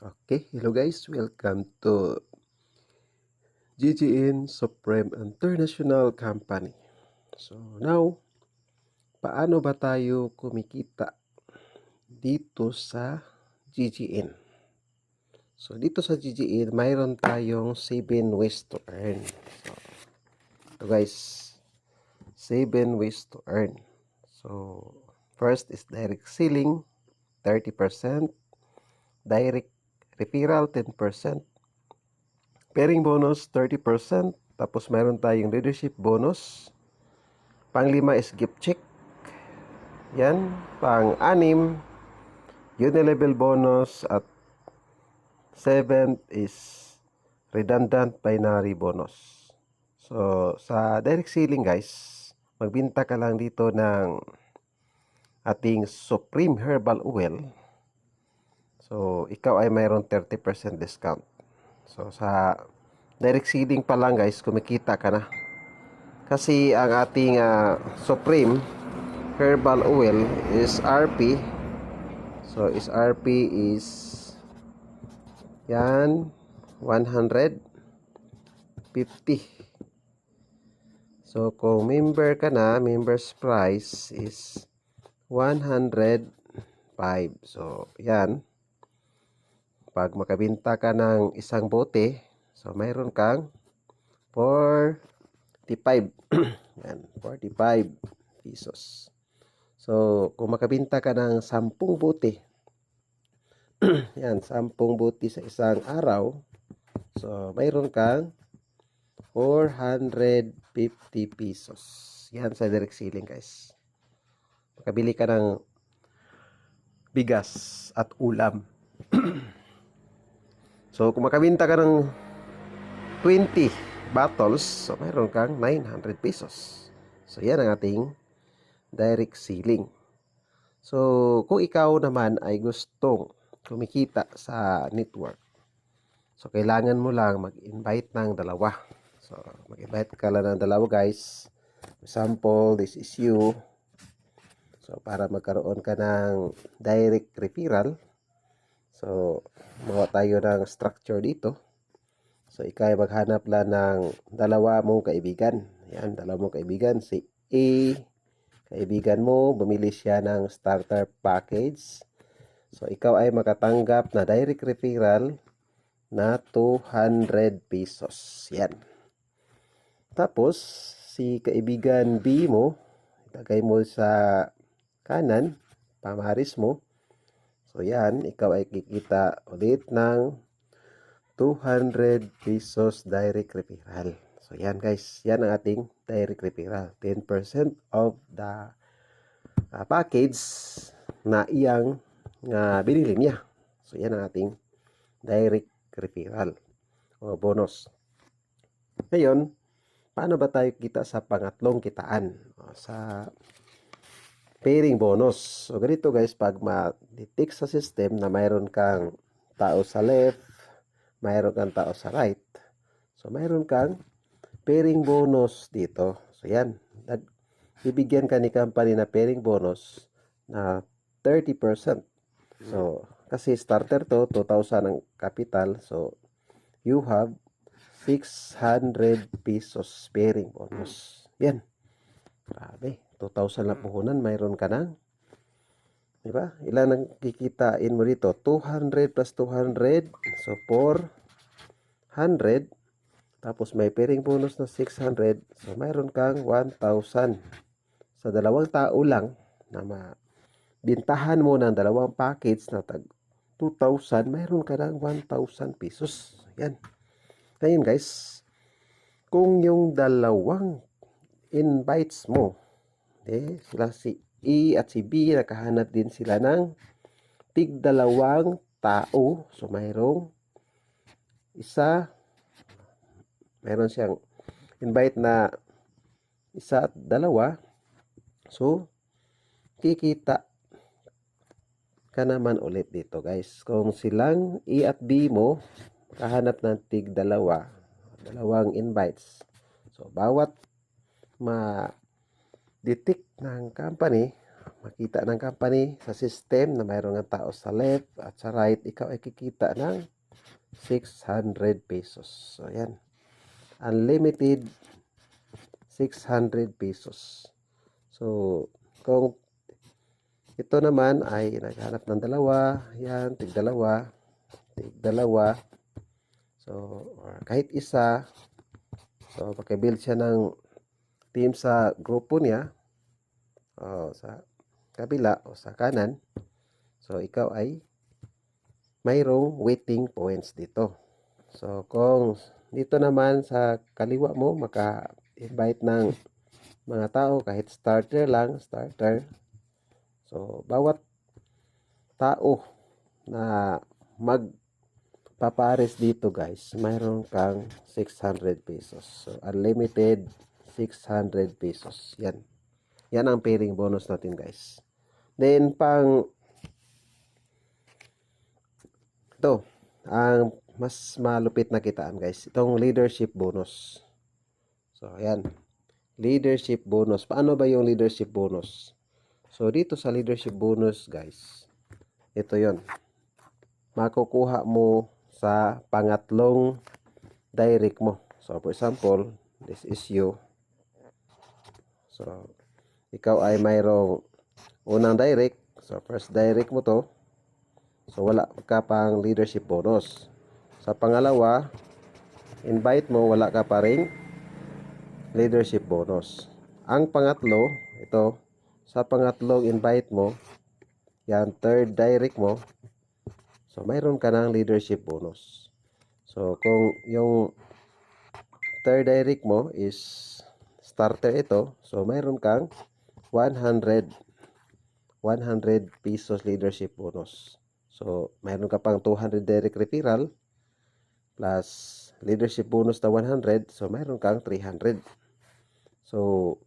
Okay, hello guys, welcome to GGN Supreme International Company. So now, paano ba tayo kumikita dito sa GGN? So dito sa GGN, mayroon tayong 7 ways to earn. So guys, 7 ways to earn. So first is direct selling, 30%, direct referral, 10%, pairing bonus 30%, tapos meron tayong leadership bonus. Pang-5 is gift check. Yan. Pang-6, unilevel bonus. At 7 is redundant binary bonus. So, sa direct selling guys, magbinta ka lang dito ng ating Supreme Herbal Oil. So, ikaw ay mayroon 30% discount. So, sa direct selling pa lang guys, kumikita ka na. Kasi ang ating Supreme Herbal Oil is RP. So RP is yan 150. So kung member ka na, member's price is 105. So yan, pag makabenta ka ng isang bote, so mayroon kang 45. Yan, 45 pesos. So, kung makabenta ka ng 10 bote, yan, 10 bote sa isang araw, so, mayroon kang 450 pesos. Yan sa direct selling, guys. Makabili ka ng bigas at ulam. So, kung makabenta ka ng 20 bottles, so, mayroon kang 900 pesos. So, yan ang ating direct selling. So, kung ikaw naman ay gustong kumikita sa network, so kailangan mo lang mag-invite ng dalawa. So, mag-invite ka lang ng dalawa guys. For example, this is you. So, para magkaroon ka ng direct referral, so, mawa tayo ng structure dito. So, ikaw ay maghanap lang ng dalawa mong kaibigan. Yan, dalawa mong kaibigan. Si A, kaibigan mo, bumili siya ng starter package. So, ikaw ay makatanggap na direct referral na 200 pesos. Yan. Tapos, si kaibigan B mo, ilagay mo sa kanan, pamaris mo. So, yan, ikaw ay kikita ulit ng 200 pesos direct referral. So, yan guys, yan ang ating direct referral. 10% of the package na iyang binili niya. So, yan ang ating direct referral o bonus. Ngayon, paano ba tayo kita sa pangatlong kitaan? Sa pairing bonus. So, ganito guys, pag ma-detect sa system na mayroon kang tao sa left, mayroon kang tao sa right. So, mayroon kang pairing bonus dito. So, yan. Bibigyan ka ni company na pairing bonus na 30%. So, kasi starter to, 2,000 ang capital. So, you have 600 pesos pairing bonus. Yan. Grabe. 2,000 na puhunan, mayroon ka ng, diba? Ilan ang kikitain mo dito? 200 plus 200. So, 400. Tapos may pairing bonus na 600. So, mayroon kang 1,000. Sa dalawang tao lang na bintahan mo ng dalawang package na tag 2,000, mayroon ka ng 1,000 pesos. Yan. Ngayon guys, kung yung dalawang invites mo, sila si E at si B, nakahanap din sila ng tig-dalawang tao. So, mayroon siyang invite na isa at dalawa. So, kikita ka naman ulit dito guys. Kung silang E at B mo, kahanap ng dalawang invites. So, bawat ma-detect ng company, makita ng company sa system na mayroong ang tao sa left at sa right, ikaw ay kikita ng 600 pesos. So, yan. Unlimited 600 pesos. So, kung ito naman ay naghanap ng dalawa, yan, tig-dalawa, tig-dalawa. So, or kahit isa, so, pagka-build siya ng team sa grupo niya, o sa kabila o sa kanan, so, ikaw ay mayroong waiting points dito. So, kung dito naman sa kaliwa mo, maka-invite ng mga tao, kahit starter lang, starter. So, bawat tao na magpapares dito guys, mayroon kang 600 pesos. So, unlimited 600 pesos. Yan. Yan ang pairing bonus natin guys. Then, ito, ang mas malupit na kitaan guys. Itong leadership bonus. So, ayan. Leadership bonus. Paano ba yung leadership bonus? So, dito sa leadership bonus guys, ito yon. Makukuha mo sa pangatlong direct mo. So, for example, this is you. So, ikaw ay mayroong unang direct. So, first direct mo to. So, wala ka pang leadership bonus. Sa pangalawa, invite mo, wala ka pa ring leadership bonus. Ang pangatlo, ito, sa pangatlong invite mo, yan, third direct mo, so, mayroon ka ng leadership bonus. So, kung yung third direct mo is starter ito, so, mayroon kang 100 pesos leadership bonus. So, mayroon ka pang 200 direct referral plus leadership bonus na 100. So, mayroon kang 300. So,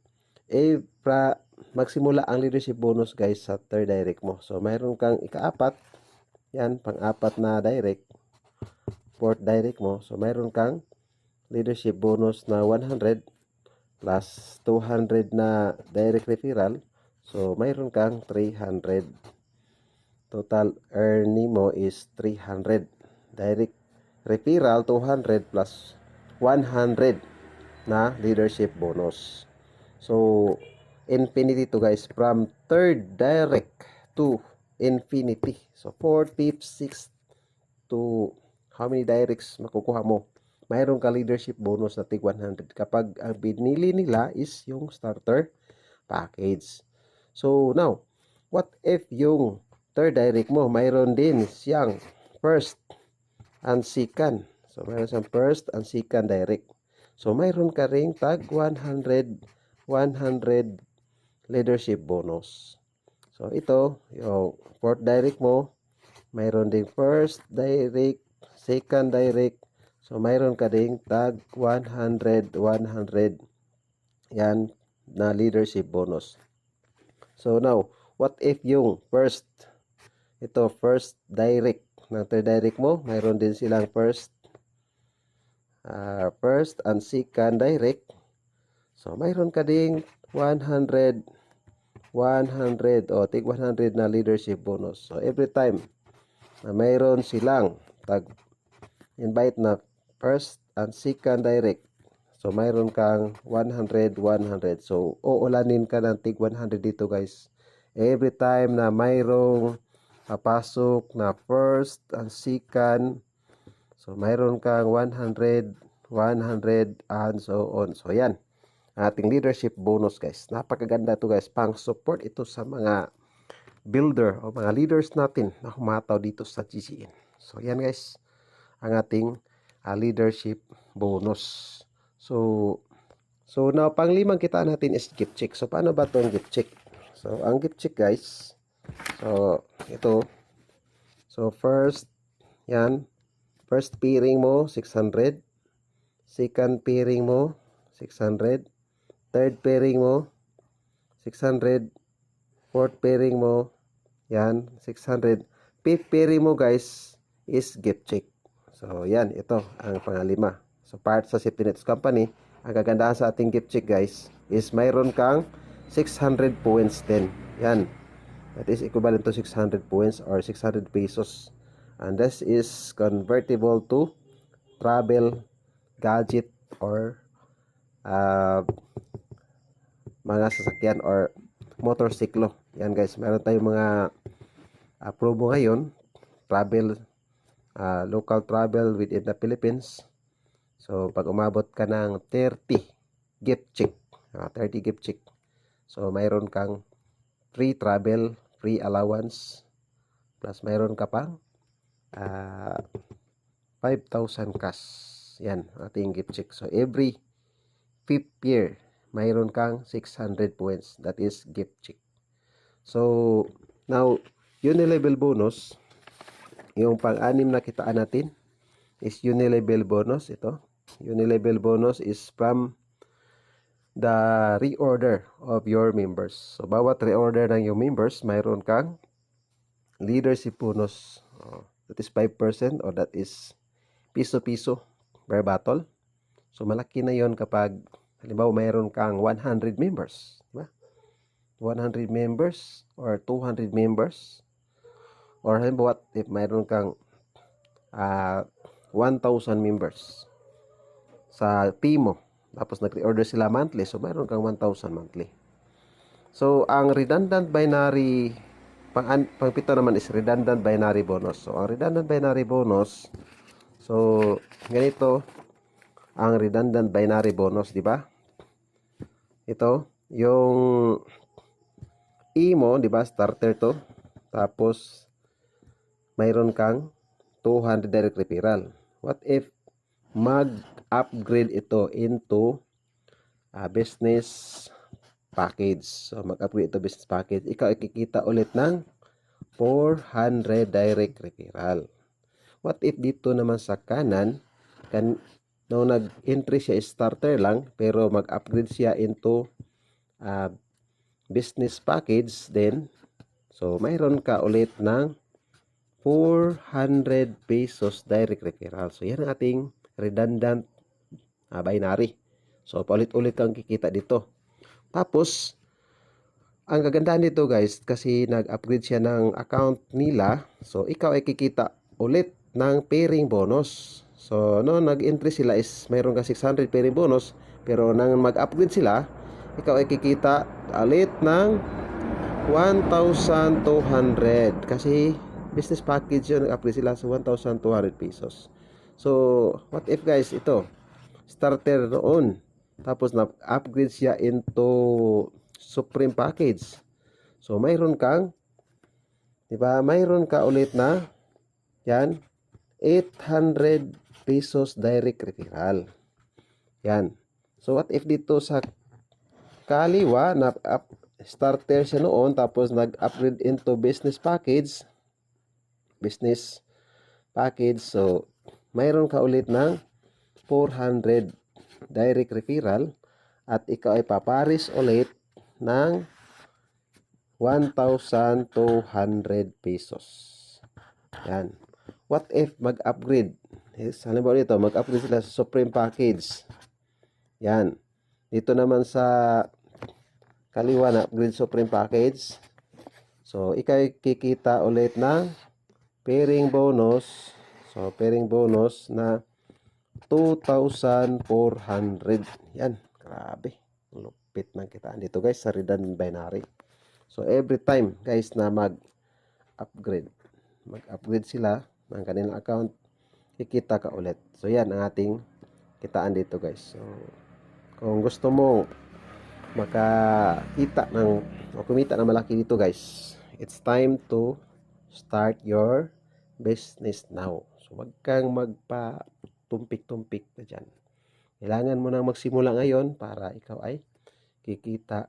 magsimula ang leadership bonus guys sa third direct mo. So, mayroon kang ikaapat. Yan, pang-apat na direct. Fourth direct mo. So, mayroon kang leadership bonus na 100 plus 200 na direct referral. So, mayroon kang 300. Total earning mo is 300. Direct referral, 200 plus 100 na leadership bonus. So, infinity to guys. From third direct to infinity. So, 4th, 5th, 6th to how many directs makukuha mo. Mayroon ka leadership bonus na tig 100 kapag ang binili nila is yung starter package. So, now, what if yung third direct mo, mayroon din siyang first and second. So, mayroon siyang first and second direct. So, mayroon ka ring tag 100 leadership bonus. So, ito, yung fourth direct mo, mayroon ding first direct, second direct. So, mayroon ka ding tag 100 yan na leadership bonus. So, now, what if yung first direct ng third direct mo, mayroon din silang first and second direct. So, mayroon ka ding 100 o tig 100 na leadership bonus. So, every time na mayroon silang invite na first and second direct, so, mayroon kang 100. So, uulanin ka ng tig 100 dito guys. Every time na mayroong papasok na first and second, so, mayroon kang 100 and so on. So, yan. Ating leadership bonus guys. Napakaganda to guys. Pang support ito sa mga builder o mga leaders natin na humataw dito sa GCN. So, yan guys. Ang ating leadership bonus. So now, panglimang kitaan natin is gift check. So, paano ba itong gift check? So, ang gift check guys. So, ito. So, first, yan. First pairing mo, 600. Second pairing mo, 600. Third pairing mo, 600. Fourth pairing mo, yan, 600. Fifth pairing mo guys is gift check. So, yan, ito ang pangalima. So, part sa Safety Nets Company, ang kagandahan sa ating gift check guys is mayroon kang 600 points din. Yan. That is equivalent to 600 points or 600 pesos. And this is convertible to travel, gadget, or mga sasakyan or motorsiklo. Yan guys, meron tayong mga promo ngayon. Travel, local travel within the Philippines. So, pag umabot ka ng 30 gift check, 30 gift check. So, mayroon kang free travel, free allowance, plus mayroon ka pang 5,000 cash. Yan, ating gift check. So, every 5th year, mayroon kang 600 points. That is gift check. So, now, unilevel bonus, yung pang-anim na kitaan natin is unilevel bonus. Ito, unilevel bonus is from the reorder of your members. So, bawat reorder ng yung members, mayroon kang leadership bonus. That is 5% or that is piso-piso per battle. So, malaki na yon kapag, halimbawa, mayroon kang 100 members. Diba? 100 members or 200 members. Or halimbawa, if mayroon kang 1,000 members sa team mo, tapos nag-reorder sila monthly, so mayroon kang 1,000 monthly. So, ang redundant binary, pang-pito naman is redundant binary bonus. So, ang redundant binary bonus, so, ganito, ang redundant binary bonus, di ba? Ito, yung E mo, di ba, starter to. Tapos, mayroon kang 200 direct referral. What if mag-upgrade ito into business package? So, mag-upgrade ito business package. Ikaw ikikita ulit ng 400 direct referral. What if dito naman sa kanan, nung nag-entry siya starter lang, pero mag-upgrade siya into business package, then, so, mayroon ka ulit ng 400 pesos direct referral. So, yan ang ating redundant binary. So, paulit-ulit kang kikita dito. Tapos, ang kagandahan dito guys, kasi nag-upgrade siya ng account nila, so, ikaw ay kikita ulit ng pairing bonus. So, no, nag-entry sila is mayroon ka 600 pairing bonus, pero nang mag-upgrade sila, ikaw ay kikita ulit ng 1,200 kasi business package yun, nag-upgrade sila sa 1,200 pesos. So, what if guys, ito, starter noon, tapos na-upgrade siya into supreme package. So, mayroon kang, diba, mayroon ka ulit na, yan, 800 pesos direct referral. Yan. So, what if dito sa kaliwa, starter siya noon, tapos nag-upgrade into business package, so mayroon ka ulit ng 400 direct referral at ikaw ay paparis ulit ng 1,200 pesos. Yan. What if mag-upgrade? Halimbawa dito, mag-upgrade sila sa supreme package. Yan. Dito naman sa kaliwa na upgrade supreme package. So, ikaw ay kikita ulit ng pairing bonus. So, pairing bonus na 2,400. Yan. Grabe. Lupit ng kitaan dito guys sa redundant binary. So, every time guys na mag-upgrade sila ng kanilang account, kikita ka ulit. So, yan ang ating kitaan dito guys. So, kung gusto mo makakita ng o kumita ng malaki dito guys, it's time to start your business now. So, wag kang magpa-tumpik-tumpik na dyan. Kailangan mo nang magsimula ngayon para ikaw ay kikita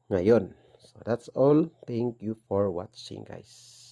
ngayon. So, that's all. Thank you for watching guys.